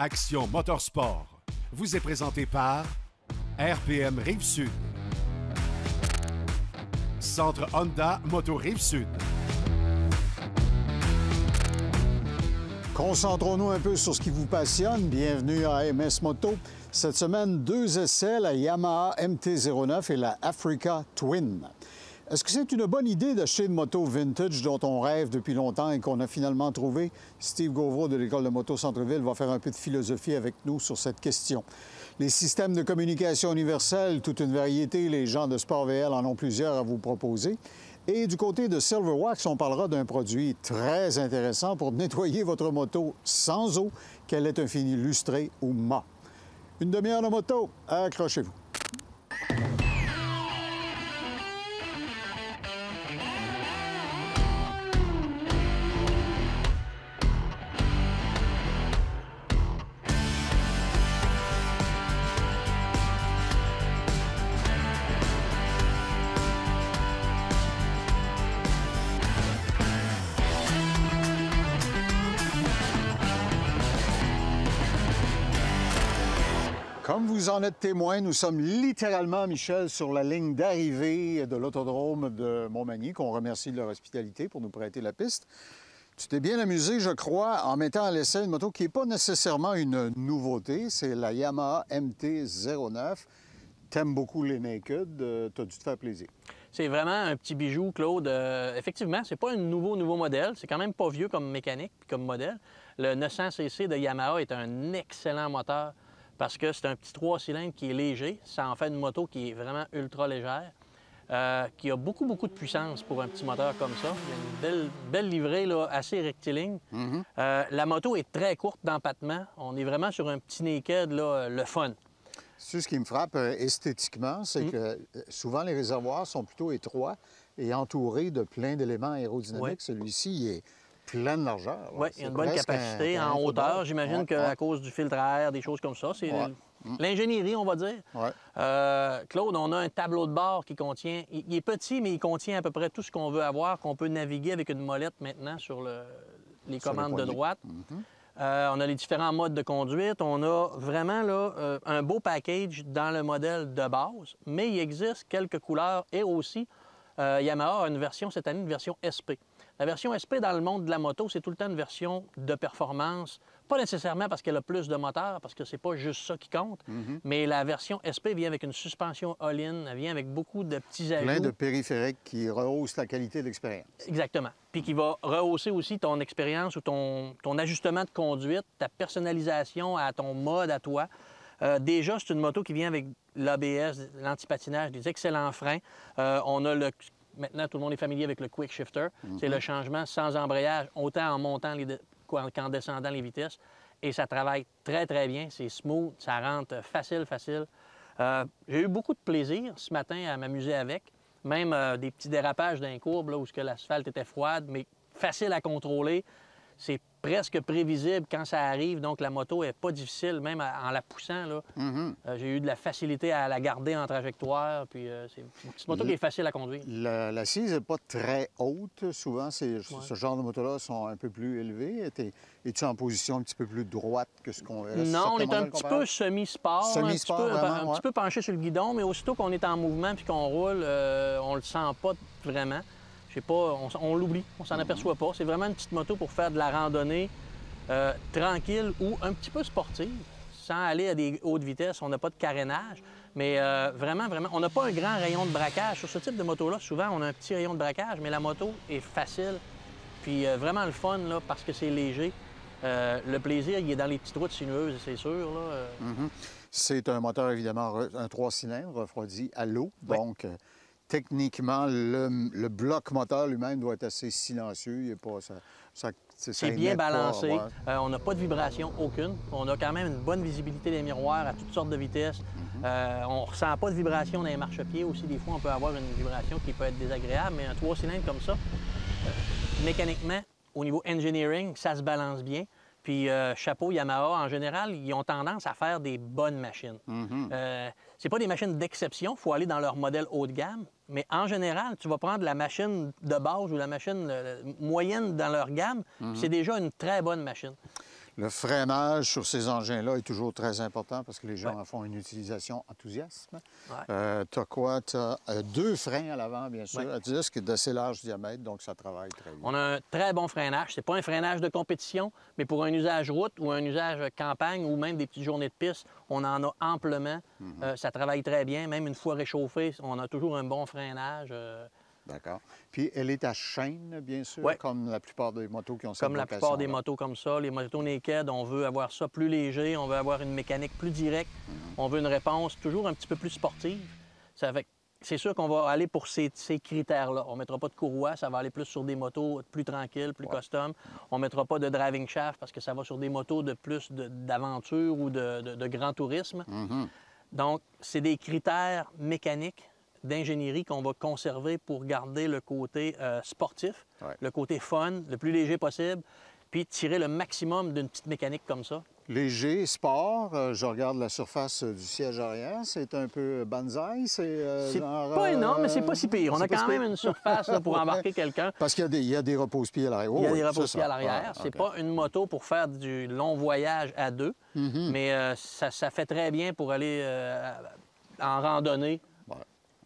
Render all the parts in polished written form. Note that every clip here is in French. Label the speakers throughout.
Speaker 1: Action Motorsport vous est présenté par RPM Rive-Sud. Centre Honda Moto Rive-Sud.
Speaker 2: Concentrons-nous un peu sur ce qui vous passionne. Bienvenue à AMS Moto. Cette semaine, 2 essais, la Yamaha MT-09 et la Africa Twin. Est-ce que c'est une bonne idée d'acheter une moto vintage dont on rêve depuis longtemps et qu'on a finalement trouvé? Steve Gauvreau de l'École de moto Centre-Ville va faire un peu de philosophie avec nous sur cette question. Les systèmes de communication universels, toute une variété, les gens de Sport VL en ont plusieurs à vous proposer. Et du côté de Silver Wax, on parlera d'un produit très intéressant pour nettoyer votre moto sans eau, qu'elle ait un fini lustré ou mat. Une demi-heure de moto, accrochez-vous. Comme vous en êtes témoin, nous sommes littéralement, Michel, sur la ligne d'arrivée de l'autodrome de Montmagny, qu'on remercie de leur hospitalité pour nous prêter la piste. Tu t'es bien amusé, je crois, en mettant à l'essai une moto qui n'est pas nécessairement une nouveauté. C'est la Yamaha MT-09. T'aimes beaucoup les Naked. T'as dû te faire plaisir.
Speaker 3: C'est vraiment un petit bijou, Claude. Effectivement, c'est pas un nouveau modèle. C'est quand même pas vieux comme mécanique puis comme modèle. Le 900cc de Yamaha est un excellent moteur parce que c'est un petit 3 cylindres qui est léger. Ça en fait une moto qui est vraiment ultra légère, qui a beaucoup de puissance pour un petit moteur comme ça. Il y a une belle livrée là, assez rectiligne. La moto est très courte d'empattement. On est vraiment sur un petit naked, là, le fun.
Speaker 2: Ce qui me frappe esthétiquement, c'est que souvent les réservoirs sont plutôt étroits et entourés de plein d'éléments aérodynamiques.
Speaker 3: Oui.
Speaker 2: Celui-ci, il est plein de largeur.
Speaker 3: Oui, il y a une bonne capacité en hauteur. J'imagine qu'à cause du filtre à air, des choses comme ça, c'est l'ingénierie, on va dire. Claude, on a un tableau de bord qui contient... Il est petit, mais il contient à peu près tout ce qu'on veut avoir, qu'on peut naviguer avec une molette maintenant sur les commandes de droite. On a les différents modes de conduite. On a vraiment là, un beau package dans le modèle de base, mais il existe quelques couleurs et aussi, Yamaha a une version cette année, une version SP. La version SP dans le monde de la moto, c'est tout le temps une version de performance. Pas nécessairement parce qu'elle a plus de moteur, parce que c'est pas juste ça qui compte, mais la version SP vient avec une suspension all-in, elle vient avec beaucoup de petits ajouts.
Speaker 2: Plein de périphériques qui rehaussent la qualité de l'expérience.
Speaker 3: Exactement. Puis qui va rehausser aussi ton expérience ou ton ajustement de conduite, ta personnalisation à ton mode à toi. Déjà, c'est une moto qui vient avec l'ABS, l'antipatinage, des excellents freins. On a maintenant, tout le monde est familier avec le Quick Shifter. C'est le changement sans embrayage, autant en montant qu'en descendant les vitesses. Et ça travaille très bien. C'est smooth, ça rentre facile. J'ai eu beaucoup de plaisir ce matin à m'amuser avec. Même des petits dérapages d'un courbe là, où l'asphalte était froide, mais facile à contrôler. C'est presque prévisible quand ça arrive, donc la moto n'est pas difficile, même en la poussant. Là. J'ai eu de la facilité à la garder en trajectoire, puis c'est une petite moto qui est facile à conduire.
Speaker 2: L'assise n'est pas très haute. Souvent, ce genre de motos-là sont un peu plus élevées. Es-tu en position un petit peu plus droite que ce qu'on verrait?
Speaker 3: Non, on est un petit peu semi-sport, un petit peu penché sur le guidon, mais aussitôt qu'on est en mouvement puis qu'on roule, on le sent pas vraiment. Je sais pas, on l'oublie, on s'en aperçoit pas. C'est vraiment une petite moto pour faire de la randonnée tranquille ou un petit peu sportive, sans aller à des hautes vitesses. On n'a pas de carénage, mais vraiment, on n'a pas un grand rayon de braquage. Sur ce type de moto-là, souvent, on a un petit rayon de braquage, mais la moto est facile. Puis vraiment le fun, là, parce que c'est léger. Le plaisir, il est dans les petites routes sinueuses, c'est sûr. Là.
Speaker 2: C'est un moteur, évidemment, un 3 cylindres refroidi à l'eau, donc... Techniquement, le bloc moteur lui-même doit être assez silencieux. Il est pas,
Speaker 3: c'est bien balancé. On n'a pas de vibration aucune. On a quand même une bonne visibilité des miroirs à toutes sortes de vitesses. On ne ressent pas de vibration dans les marchepieds. Aussi, des fois, on peut avoir une vibration qui peut être désagréable, mais un 3 cylindres comme ça, mécaniquement, au niveau engineering, ça se balance bien. Puis chapeau Yamaha, en général, ils ont tendance à faire des bonnes machines. C'est pas des machines d'exception, il faut aller dans leur modèle haut de gamme, mais en général, tu vas prendre la machine de base ou la machine moyenne dans leur gamme, c'est déjà une très bonne machine.
Speaker 2: Le freinage sur ces engins-là est toujours très important parce que les gens en font une utilisation enthousiasme. Tu as quoi? Tu as 2 freins à l'avant, bien sûr, à disque d'assez large diamètre, donc ça travaille très bien.
Speaker 3: On a un très bon freinage. C'est pas un freinage de compétition, mais pour un usage route ou un usage campagne ou même des petites journées de piste, on en a amplement. Ça travaille très bien. Même une fois réchauffé, on a toujours un bon freinage.
Speaker 2: D'accord. Puis elle est à chaîne, bien sûr, comme la plupart des motos qui ont cette
Speaker 3: Comme la plupart des motos comme ça. Les motos naked, on veut avoir ça plus léger, on veut avoir une mécanique plus directe, on veut une réponse toujours un petit peu plus sportive. C'est sûr qu'on va aller pour ces critères-là. On ne mettra pas de courroie, ça va aller plus sur des motos plus tranquilles, plus custom. On ne mettra pas de driving shaft parce que ça va sur des motos de plus d'aventure ou de grand tourisme. Donc, c'est des critères mécaniques d'ingénierie qu'on va conserver pour garder le côté sportif, le côté fun, le plus léger possible, puis tirer le maximum d'une petite mécanique comme ça.
Speaker 2: Léger, sport, je regarde la surface du siège arrière, c'est un peu banzai, c'est
Speaker 3: pas énorme, mais c'est pas si pire. On a quand même une surface là, pour embarquer quelqu'un.
Speaker 2: Parce qu'il y a des repose-pieds à l'arrière.
Speaker 3: Il y a des repose-pieds à l'arrière. C'est pas une moto pour faire du long voyage à 2, mais ça fait très bien pour aller en randonnée.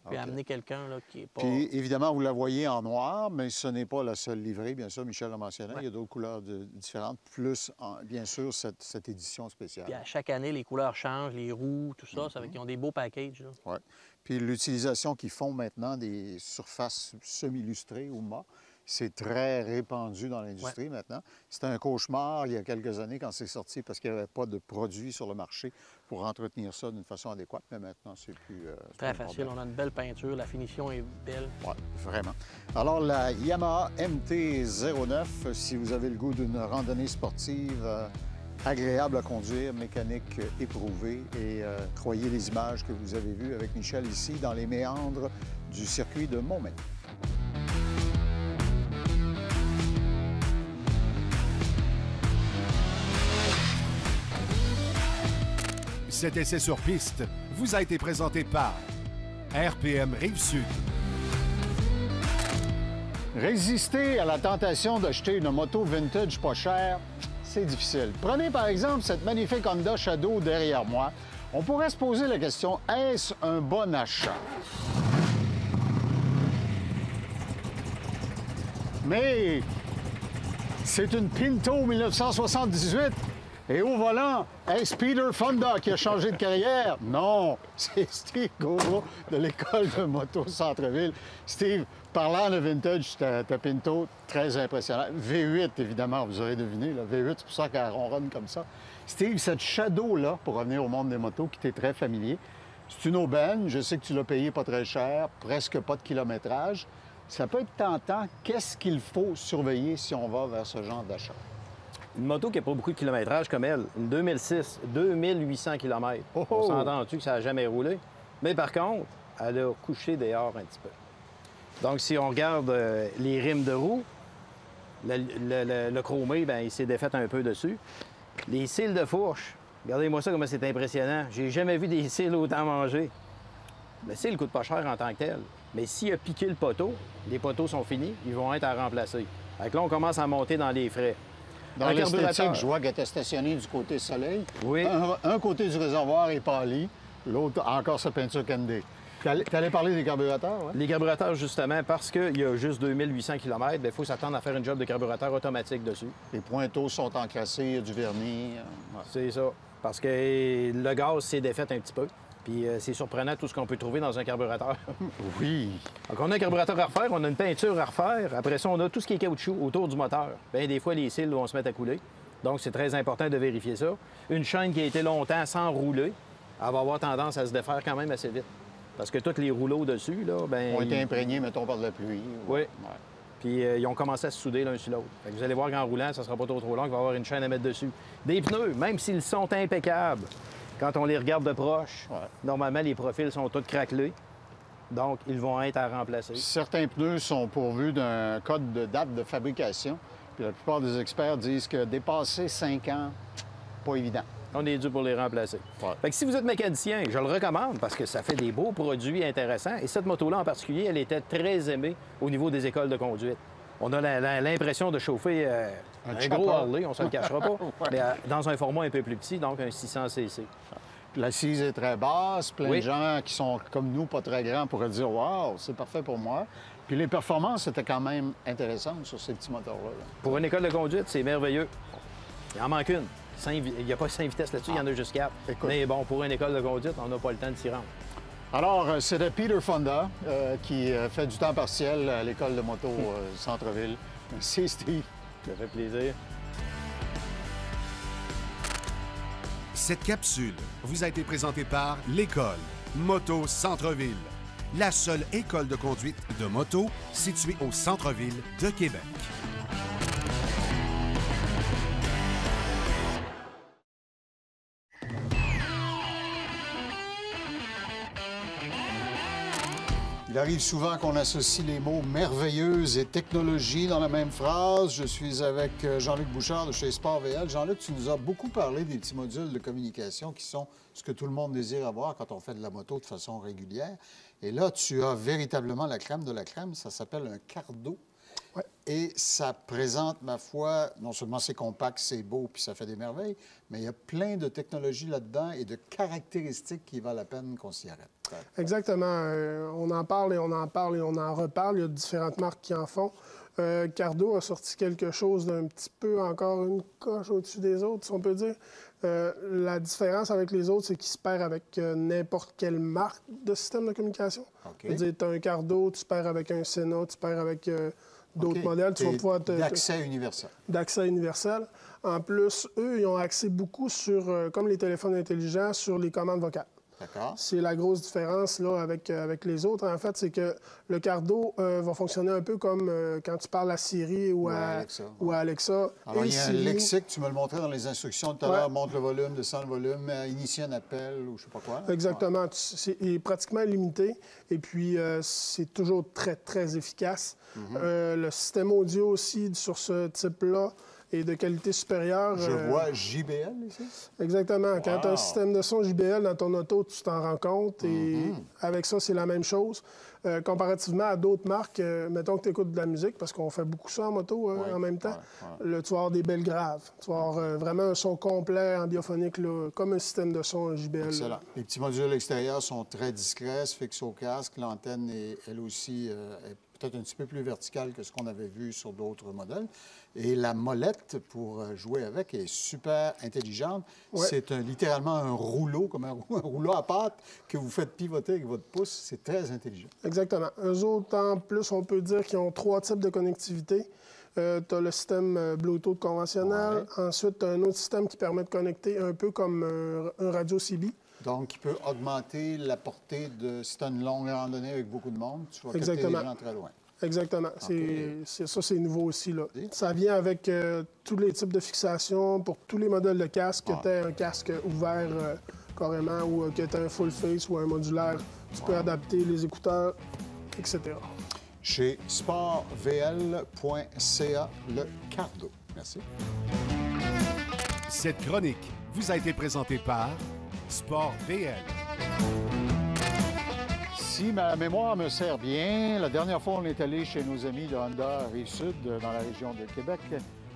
Speaker 3: Puis amener quelqu'un qui est pas...
Speaker 2: Puis, évidemment, vous la voyez en noir, mais ce n'est pas la seule livrée, bien sûr, Michel l'a mentionné. Il y a d'autres couleurs différentes, plus, bien sûr, cette édition spéciale.
Speaker 3: Puis à chaque année, les couleurs changent, les roues, tout ça, ça fait qu'ils ont des beaux packages.
Speaker 2: Oui. Puis l'utilisation qu'ils font maintenant des surfaces semi-lustrées ou mâts, c'est très répandu dans l'industrie maintenant. C'était un cauchemar il y a quelques années quand c'est sorti parce qu'il n'y avait pas de produits sur le marché pour entretenir ça d'une façon adéquate, mais maintenant, c'est plus...
Speaker 3: très facile. On a une belle peinture, la finition est belle.
Speaker 2: Oui, vraiment. Alors, la Yamaha MT-09, si vous avez le goût d'une randonnée sportive agréable à conduire, mécanique éprouvée, et croyez les images que vous avez vues avec Michel ici dans les méandres du circuit de Montmagny.
Speaker 1: Cet essai sur piste vous a été présenté par RPM Rive-Sud.
Speaker 2: Résister à la tentation d'acheter une moto vintage pas chère, c'est difficile. Prenez par exemple cette magnifique Honda Shadow derrière moi. On pourrait se poser la question, est-ce un bon achat? Mais c'est une Pinto 1978. Et au volant, est-ce Peter Fonda qui a changé de carrière? Non, c'est Steve Gogo de l'école de moto Centre-Ville. Steve, parlant de vintage, ta Pinto, très impressionnant. V8, évidemment, vous aurez deviné, là. V8, c'est pour ça qu'elle ronronne comme ça. Steve, cette Shadow-là, pour revenir au monde des motos, qui t'est très familier, c'est une aubaine. Je sais que tu l'as payé pas très cher, presque pas de kilométrage. Ça peut être tentant. Qu'est-ce qu'il faut surveiller si on va vers ce genre d'achat?
Speaker 4: Une moto qui n'a pas beaucoup de kilométrage comme elle, une 2006, 2800 km. On s'entend-tu que ça n'a jamais roulé? Mais par contre, elle a couché dehors un petit peu. Donc, si on regarde les rimes de roue, le chromé, bien, il s'est défait un peu dessus. Les cils de fourche, regardez-moi ça, comment c'est impressionnant. J'ai jamais vu des cils autant manger. Le cil ne coûte pas cher en tant que tel. Mais s'il a piqué le poteau, les poteaux sont finis, ils vont être à remplacer. Donc là, on commence à monter dans les frais.
Speaker 2: Dans l'esthétique, je vois qu'elle était stationnée du côté soleil.
Speaker 4: Oui.
Speaker 2: Un côté du réservoir est pâli, l'autre encore sa peinture candée. Tu allais parler des carburateurs, oui?
Speaker 4: Les carburateurs, justement, parce qu'il y a juste 2800 km, il faut s'attendre à faire une job de carburateur automatique dessus.
Speaker 2: Les pointeaux sont encrassés, il y a du vernis.
Speaker 4: Ouais. C'est ça. Parce que le gaz s'est défait un petit peu. Puis c'est surprenant tout ce qu'on peut trouver dans un carburateur.
Speaker 2: Oui.
Speaker 4: Donc, on a un carburateur à refaire, on a une peinture à refaire. Après ça, on a tout ce qui est caoutchouc autour du moteur. Bien, des fois, les cils vont se mettre à couler. Donc, c'est très important de vérifier ça. Une chaîne qui a été longtemps sans rouler, elle va avoir tendance à se défaire quand même assez vite. Parce que tous les rouleaux dessus, là, bien...
Speaker 2: ont été imprégnés, mettons, par de la pluie.
Speaker 4: Oui. Ouais. Puis ils ont commencé à se souder l'un sur l'autre. Vous allez voir qu'en roulant, ça ne sera pas trop long, qu'il va y avoir une chaîne à mettre dessus. Des pneus, même s'ils sont impeccables, quand on les regarde de proche, normalement, les profils sont tous craquelés. Donc, ils vont être à remplacer.
Speaker 2: Certains pneus sont pourvus d'un code de date de fabrication. Puis la plupart des experts disent que dépasser 5 ans, pas évident.
Speaker 4: On est dû pour les remplacer.
Speaker 2: Ouais.
Speaker 4: Fait que si vous êtes mécanicien, je le recommande parce que ça fait des beaux produits intéressants. Et cette moto-là en particulier, elle était très aimée au niveau des écoles de conduite. On a l'impression de chauffer un gros Harley, on ne se le cachera pas, mais dans un format un peu plus petit, donc un 600 cc.
Speaker 2: L'assise est très basse. Plein de gens qui sont comme nous, pas très grands, pourraient dire « Wow, c'est parfait pour moi ». Puis les performances étaient quand même intéressantes sur ces petits moteurs-là.
Speaker 4: Pour une école de conduite, c'est merveilleux. Il en manque une. Il n'y a pas 5 vitesses là-dessus, il y en a juste 4. Mais bon, pour une école de conduite, on n'a pas le temps de s'y rendre.
Speaker 2: Alors, c'était Peter Fonda qui fait du temps partiel à l'école de moto Centre-Ville. Merci, Steve.
Speaker 4: Ça fait plaisir.
Speaker 1: Cette capsule vous a été présentée par l'école Moto Centre-Ville, la seule école de conduite de moto située au centre-ville de Québec.
Speaker 2: Il arrive souvent qu'on associe les mots merveilleuse et technologie dans la même phrase. Je suis avec Jean-Luc Bouchard de chez Sport VL. Jean-Luc, tu nous as beaucoup parlé des petits modules de communication qui sont ce que tout le monde désire avoir quand on fait de la moto de façon régulière. Et là, tu as véritablement la crème de la crème. Ça s'appelle un Cardo. Ouais. Et ça présente, ma foi, non seulement c'est compact, c'est beau, puis ça fait des merveilles, mais il y a plein de technologies là-dedans et de caractéristiques qui valent la peine qu'on s'y arrête.
Speaker 5: Exactement. On en parle et on en parle et on en reparle. Il y a différentes marques qui en font. Cardo a sorti quelque chose d'un petit peu encore une coche au-dessus des autres, si on peut dire. La différence avec les autres, c'est qu'ils se perd avec n'importe quelle marque de système de communication. Okay. Je veux dire, tu as un Cardo, tu pairs avec un Sena, tu pairs avec d'autres modèles. Tu vas pouvoir
Speaker 2: d'accès universel.
Speaker 5: D'accès universel. En plus, eux, ils ont axé beaucoup sur, comme les téléphones intelligents, sur les commandes vocales.
Speaker 2: D'accord.
Speaker 5: C'est la grosse différence là, avec les autres. En fait, c'est que le Cardo va fonctionner un peu comme quand tu parles à Siri ou à Alexa.
Speaker 2: Alors, il y a un lexique, tu me le montrais dans les instructions tout à l'heure, monte le volume, descend le volume, initie un appel ou je sais pas quoi.
Speaker 5: Exactement. Ouais. Il est pratiquement limité et puis c'est toujours très, très efficace. Le système audio aussi sur ce type-là et de qualité supérieure.
Speaker 2: Je vois JBL ici?
Speaker 5: Exactement. Wow. Quand tu as un système de son JBL dans ton auto, tu t'en rends compte. Et avec ça, c'est la même chose. Comparativement à d'autres marques, mettons que tu écoutes de la musique, parce qu'on fait beaucoup ça en moto en même temps, là, tu vas avoir des belles graves. Tu vas avoir vraiment un son complet en biophonique, là, comme un système de son JBL.
Speaker 2: Excellent. Là. Les petits modules extérieurs sont très discrets, se fixent au casque. L'antenne, elle aussi, est peut-être un petit peu plus verticale que ce qu'on avait vu sur d'autres modèles. Et la molette pour jouer avec est super intelligente. Ouais. C'est littéralement un rouleau, comme un rouleau à pâte que vous faites pivoter avec votre pouce. C'est très intelligent.
Speaker 5: Exactement. Eux autres, en plus, on peut dire qu'ils ont 3 types de connectivité. Tu as le système Bluetooth conventionnel. Ouais. Ensuite, tu as un autre système qui permet de connecter un peu comme un radio CB.
Speaker 2: Donc, il peut augmenter la portée de... Si tu as une longue randonnée avec beaucoup de monde, tu vas capter les gens très loin.
Speaker 5: Exactement. Okay. Ça, c'est nouveau aussi. Là. Ça vient avec tous les types de fixation pour tous les modèles de casque. Que tu aies un casque ouvert carrément ou que tu aies un full face ou un modulaire. Tu peux adapter les écouteurs, etc.
Speaker 2: Chez sportvl.ca, le Cardo. Merci.
Speaker 1: Cette chronique vous a été présentée par Sport VL.
Speaker 2: Si ma mémoire me sert bien, la dernière fois, on est allé chez nos amis de Honda Rive-Sud, dans la région de Québec.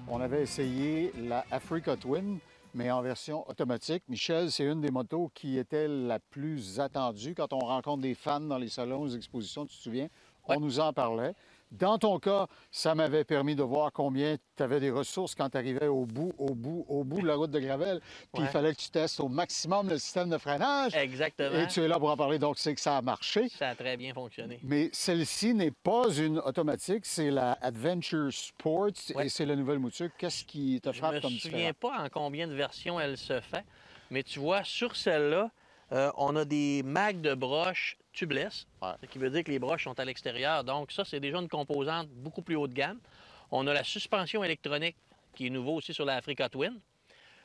Speaker 2: On avait essayé la Africa Twin, mais en version automatique. Michel, c'est une des motos qui était la plus attendue. Quand on rencontre des fans dans les salons, aux expositions, tu te souviens, on nous en parlait. Dans ton cas, ça m'avait permis de voir combien tu avais des ressources quand tu arrivais au bout de la route de Gravel. Puis il fallait que tu testes au maximum le système de freinage.
Speaker 3: Exactement.
Speaker 2: Et tu es là pour en parler, donc c'est que ça a marché.
Speaker 3: Ça a très bien fonctionné.
Speaker 2: Mais celle-ci n'est pas une automatique, c'est la Adventure Sport et c'est la nouvelle mouture. Qu'est-ce qui te frappe comme différent?
Speaker 3: Je ne me souviens pas en combien de versions elle se fait, mais tu vois, sur celle-là, on a des mags de broches tubeless, ce qui veut dire que les broches sont à l'extérieur. Donc ça, c'est déjà une composante beaucoup plus haut de gamme. On a la suspension électronique qui est nouveau aussi sur la Africa Twin.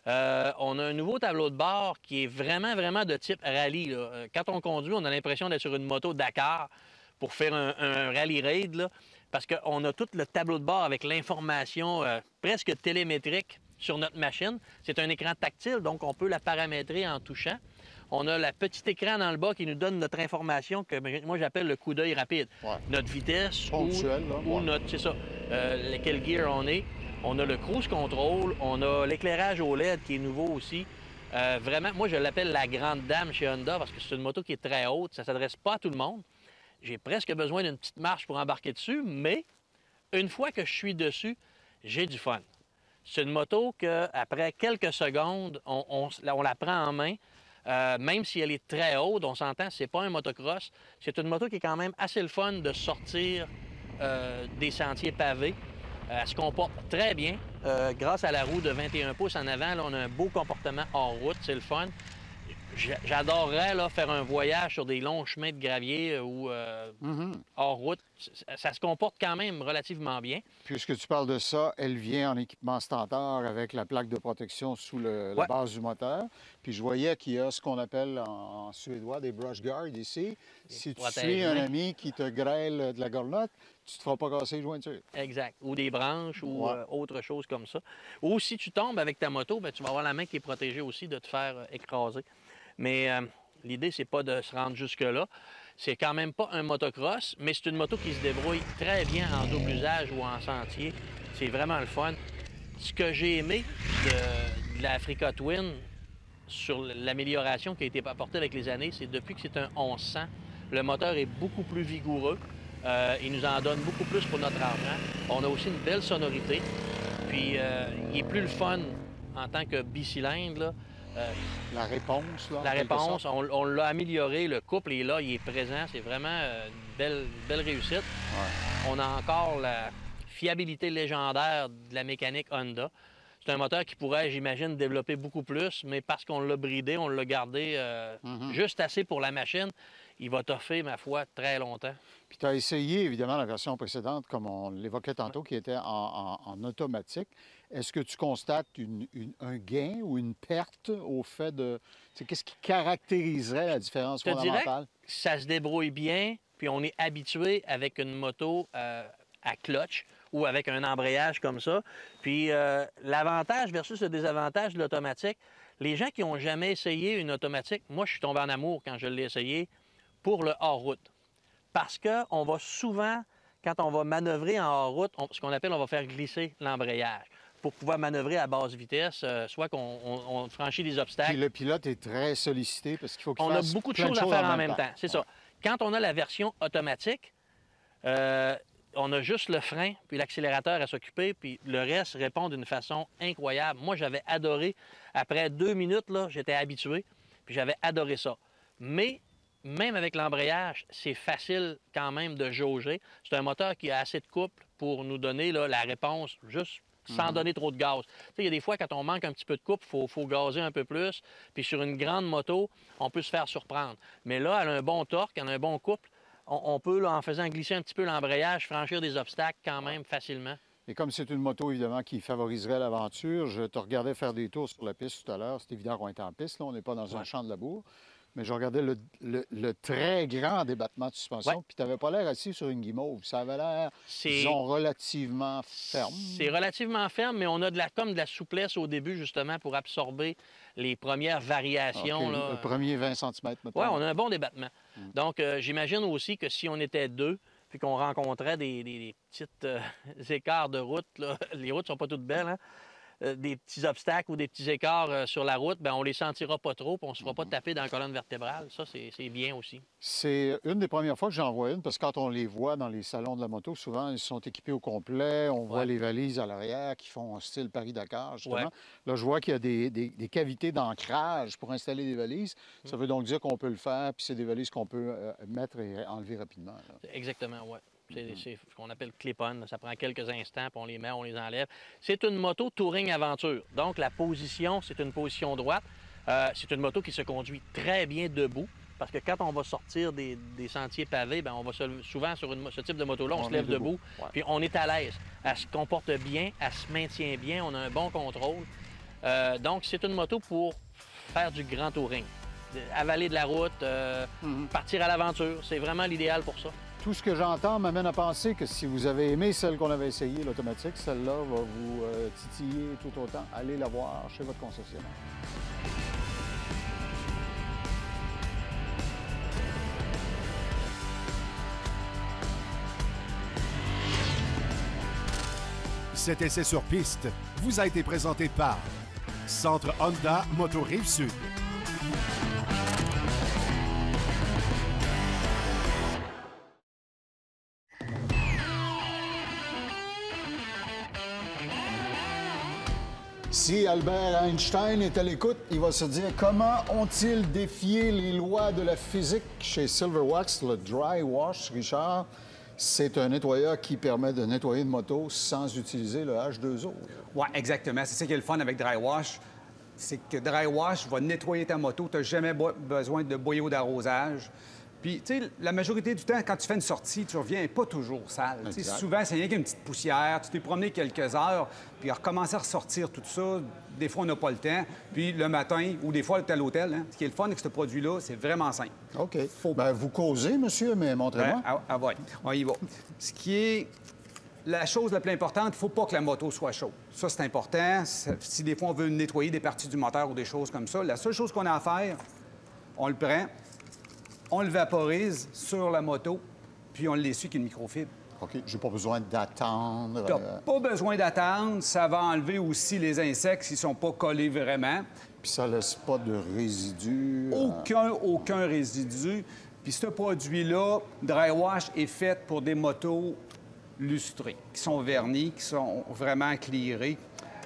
Speaker 3: On a un nouveau tableau de bord qui est vraiment de type rallye. Là. Quand on conduit, on a l'impression d'être sur une moto Dakar pour faire un rallye raid, là, parce qu'on a tout le tableau de bord avec l'information presque télémétrique sur notre machine. C'est un écran tactile, donc on peut la paramétrer en touchant. On a le petit écran dans le bas qui nous donne notre information que moi j'appelle le coup d'œil rapide.
Speaker 2: Ouais.
Speaker 3: Notre vitesse
Speaker 2: Ponctuel,
Speaker 3: ou
Speaker 2: là.
Speaker 3: notre, c'est ça, quel gear on est. On a le cruise control, on a l'éclairage OLED qui est nouveau aussi. Vraiment, moi je l'appelle la grande dame chez Honda parce que c'est une moto qui est très haute, ça ne s'adresse pas à tout le monde. J'ai presque besoin d'une petite marche pour embarquer dessus, mais une fois que je suis dessus, j'ai du fun. C'est une moto qu'après quelques secondes, on la prend en main. Même si elle est très haute, on s'entend, c'est pas un motocross. C'est une moto qui est quand même assez le fun de sortir des sentiers pavés. Elle se comporte très bien. Grâce à la roue de 21 pouces en avant, là, on a un beau comportement hors route, c'est le fun. J'adorerais là, faire un voyage sur des longs chemins de gravier ou hors route. Ça se comporte quand même relativement bien.
Speaker 2: Puisque tu parles de ça, elle vient en équipement standard avec la plaque de protection sous la base du moteur. Puis je voyais qu'il y a ce qu'on appelle en suédois des brush guards ici. Si tu suis un ami qui te grêle de la gorlotte, tu ne te feras pas casser les jointures.
Speaker 3: Exact. Ou des branches ou autre chose comme ça. Ou si tu tombes avec ta moto, bien, tu vas avoir la main qui est protégée aussi de te faire écraser. Mais l'idée, c'est pas de se rendre jusque-là. C'est quand même pas un motocross, mais c'est une moto qui se débrouille très bien en double usage ou en sentier. C'est vraiment le fun. Ce que j'ai aimé de la Africa Twin sur l'amélioration qui a été apportée avec les années, c'est depuis que c'est un 1100, le moteur est beaucoup plus vigoureux. Il nous en donne beaucoup plus pour notre argent. On a aussi une belle sonorité. Puis, il est plus le fun en tant que bicylindre, là.
Speaker 2: La réponse, là.
Speaker 3: La réponse, on l'a amélioré. Le couple est là, il est présent. C'est vraiment une belle réussite.
Speaker 2: Ouais.
Speaker 3: On a encore la fiabilité légendaire de la mécanique Honda. C'est un moteur qui pourrait, j'imagine, développer beaucoup plus, mais parce qu'on l'a bridé, on l'a gardé juste assez pour la machine, il va toffer, ma foi, très longtemps.
Speaker 2: Puis tu as essayé, évidemment, la version précédente, comme on l'évoquait tantôt, qui était en automatique. Est-ce que tu constates un gain ou une perte au fait de... Qu'est-ce qui caractériserait la différence fondamentale?
Speaker 3: Je te dirais que ça se débrouille bien, puis on est habitué avec une moto à clutch ou avec un embrayage comme ça. Puis l'avantage versus le désavantage de l'automatique, les gens qui n'ont jamais essayé une automatique, moi, je suis tombé en amour quand je l'ai essayé pour le hors-route. Parce qu'on va souvent, quand on va manœuvrer en hors-route, ce qu'on appelle, on va faire glisser l'embrayage pour pouvoir manœuvrer à basse vitesse, soit qu'on franchit des obstacles.
Speaker 2: Puis le pilote est très sollicité parce qu'il faut qu'il fasse
Speaker 3: On a beaucoup de
Speaker 2: plein
Speaker 3: choses à faire en même temps. C'est
Speaker 2: ouais.
Speaker 3: ça. Quand on a la version automatique, on a juste le frein puis l'accélérateur à s'occuper, puis le reste répond d'une façon incroyable. Moi, j'avais adoré. Après 2 minutes, là, j'étais habitué, puis j'avais adoré ça. Mais même avec l'embrayage, c'est facile quand même de jauger. C'est un moteur qui a assez de couple pour nous donner là, la réponse juste sans donner trop de gaz. Tu sais, il y a des fois, quand on manque un petit peu de couple, il faut gazer un peu plus. Puis sur une grande moto, on peut se faire surprendre. Mais là, elle a un bon torque, elle a un bon couple. On peut, là, en faisant glisser un petit peu l'embrayage, franchir des obstacles quand même facilement.
Speaker 2: Et comme c'est une moto, évidemment, qui favoriserait l'aventure, je te regardais faire des tours sur la piste tout à l'heure. C'est évident qu'on est en piste, là, on n'est pas dans un champ de labour. Mais je regardais le très grand débattement de suspension, puis tu n'avais pas l'air assis sur une guimauve. Ça avait l'air, disons, relativement ferme.
Speaker 3: C'est relativement ferme, mais on a comme de la souplesse au début, justement, pour absorber les premières variations.
Speaker 2: Okay,
Speaker 3: là.
Speaker 2: Le premier 20 cm, mettons.
Speaker 3: Oui, on a un bon débattement. Donc, j'imagine aussi que si on était deux, puis qu'on rencontrait des petites écarts de route, là, les routes sont pas toutes belles, hein? Des petits obstacles ou des petits écarts sur la route, bien, on les sentira pas trop, puis on ne se fera pas taper dans la colonne vertébrale. Ça, c'est bien aussi.
Speaker 2: C'est une des premières fois que j'en vois une, parce que quand on les voit dans les salons de la moto, souvent, ils sont équipés au complet. On voit les valises à l'arrière qui font style Paris-Dakar, justement. Ouais. Là, je vois qu'il y a des cavités d'ancrage pour installer des valises. Ça veut donc dire qu'on peut le faire, puis c'est des valises qu'on peut mettre et enlever rapidement. Là.
Speaker 3: Exactement, oui. C'est ce qu'on appelle clip-on. Ça prend quelques instants, puis on les met, on les enlève. C'est une moto touring aventure. Donc, la position, c'est une position droite. C'est une moto qui se conduit très bien debout. Parce que quand on va sortir des sentiers pavés, bien, on va souvent sur ce type de moto-là, on se lève debout. Ouais. Puis on est à l'aise. Elle se comporte bien, elle se maintient bien, on a un bon contrôle. Donc, c'est une moto pour faire du grand touring. Avaler de la route, partir à l'aventure. C'est vraiment l'idéal pour ça.
Speaker 2: tout ce que j'entends m'amène à penser que si vous avez aimé celle qu'on avait essayée, l'automatique, celle-là va vous titiller tout autant. Allez la voir chez votre concessionnaire.
Speaker 1: Cet essai sur piste vous a été présenté par Centre Honda Moto Rive-Sud.
Speaker 2: Si Albert Einstein est à l'écoute, il va se dire comment ont-ils défié les lois de la physique chez Silverwax, le Dry Wash, Richard? C'est un nettoyeur qui permet de nettoyer une moto sans utiliser le H2O.
Speaker 6: Oui, exactement. C'est ça qui est le fun avec Dry Wash. C'est que Dry Wash va nettoyer ta moto. Tu n'as jamais besoin de boyau d'arrosage. Puis, tu sais, la majorité du temps, quand tu fais une sortie, tu reviens pas toujours sale. Souvent, c'est rien qu'une petite poussière. Tu t'es promené quelques heures, puis à recommencer à ressortir tout ça. Des fois, on n'a pas le temps. Puis le matin, ou des fois, tu es à l'hôtel. Hein. Ce qui est le fun avec ce produit-là, c'est vraiment simple.
Speaker 2: OK. Bien, vous causez, monsieur, mais montrez-moi.
Speaker 6: Ouais. On y va. Ce qui est la chose la plus importante, il ne faut pas que la moto soit chaude. Ça, c'est important. Si des fois, on veut nettoyer des parties du moteur ou des choses comme ça, la seule chose qu'on a à faire, on le prend, on le vaporise sur la moto, puis on l'essuie avec une microfibre.
Speaker 2: OK. J'ai pas besoin d'attendre.
Speaker 6: T'as pas besoin d'attendre. Ça va enlever aussi les insectes s'ils sont pas collés vraiment.
Speaker 2: Puis ça laisse pas de résidus.
Speaker 6: Aucun résidu. Puis ce produit-là, Dry Wash, est fait pour des motos lustrées, qui sont vernies, qui sont vraiment éclairées.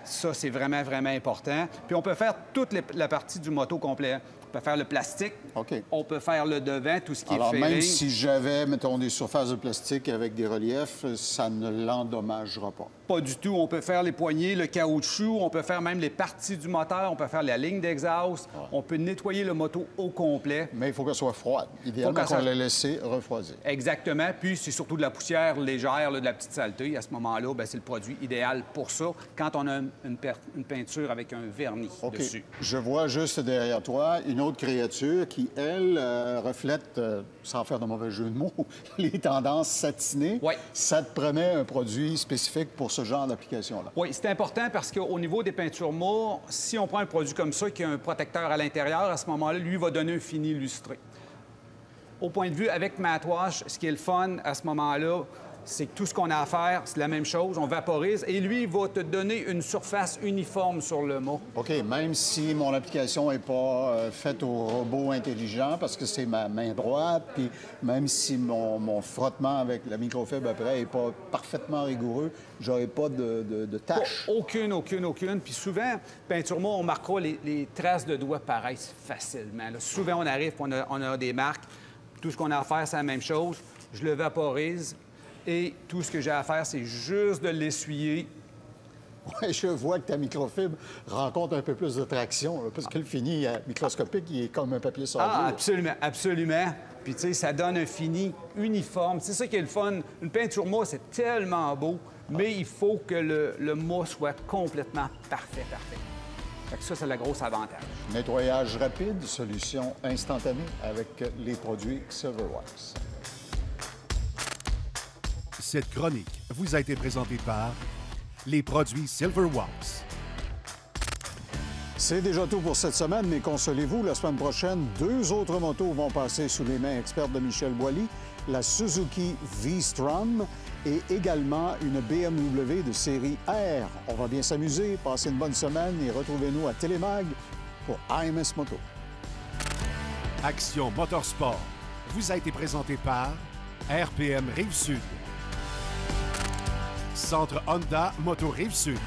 Speaker 6: Ça, c'est vraiment, vraiment important. Puis on peut faire toute la partie du moto complet. On peut faire le plastique.
Speaker 2: OK.
Speaker 6: On peut faire le devant, tout ce qui
Speaker 2: Alors,
Speaker 6: est fairing.
Speaker 2: même si j'avais, mettons, des surfaces de plastique avec des reliefs, ça ne l'endommagera pas.
Speaker 6: Pas du tout. On peut faire les poignées, le caoutchouc, on peut faire même les parties du moteur, on peut faire la ligne d'exhaust, on peut nettoyer le moto au complet.
Speaker 2: Mais il faut qu'elle soit froide. Idéalement, qu'on la laisse refroidir.
Speaker 6: Exactement. Puis, c'est surtout de la poussière légère, là, de la petite saleté. À ce moment-là, bien, c'est le produit idéal pour ça, quand on a une peinture avec un vernis dessus.
Speaker 2: Je vois juste derrière toi une autre créature qui, elle, reflète, sans faire de mauvais jeu de mots, les tendances satinées.
Speaker 6: Oui.
Speaker 2: Ça te promet un produit spécifique pour ce genre d'application-là.
Speaker 6: Oui, c'est important parce qu'au niveau des peintures mâts, si on prend un produit comme ça qui a un protecteur à l'intérieur, à ce moment-là, lui va donner un fini lustré. Au point de vue avec Matte Wash, ce qui est le fun à ce moment-là, c'est que tout ce qu'on a à faire, c'est la même chose, on vaporise et lui, il va te donner une surface uniforme sur le mât.
Speaker 2: OK, même si mon application n'est pas faite au robot intelligent parce que c'est ma main droite, puis même si mon frottement avec la microfibre après n'est pas parfaitement rigoureux, j'aurai pas de taches.
Speaker 6: Aucune. Puis souvent, peinture mât, on marquera les traces de doigts paraissent facilement. Là, souvent, on arrive, on a des marques. Tout ce qu'on a à faire, c'est la même chose. Je le vaporise. Et tout ce que j'ai à faire, c'est juste de l'essuyer.
Speaker 2: Oui, je vois que ta microfibre rencontre un peu plus de traction, là, parce que le fini microscopique, il est comme un papier sur
Speaker 6: Ah, absolument. Puis, tu sais, ça donne un fini uniforme. C'est ça qui est le fun. Une peinture mât, c'est tellement beau, mais il faut que le mât soit complètement parfait. Fait que ça, c'est le gros avantage.
Speaker 2: Nettoyage rapide, solution instantanée avec les produits Silverwax.
Speaker 1: Cette chronique vous a été présentée par les produits Silverwax.
Speaker 2: C'est déjà tout pour cette semaine, mais consolez-vous, la semaine prochaine, 2 autres motos vont passer sous les mains expertes de Michel Boilly, la Suzuki V-Strom et également une BMW de série R. On va bien s'amuser, passez une bonne semaine et retrouvez-nous à Télémag pour AMS Moto.
Speaker 1: Action Motorsport vous a été présenté par RPM Rive-Sud. Centre Honda Moto Rive-Sud.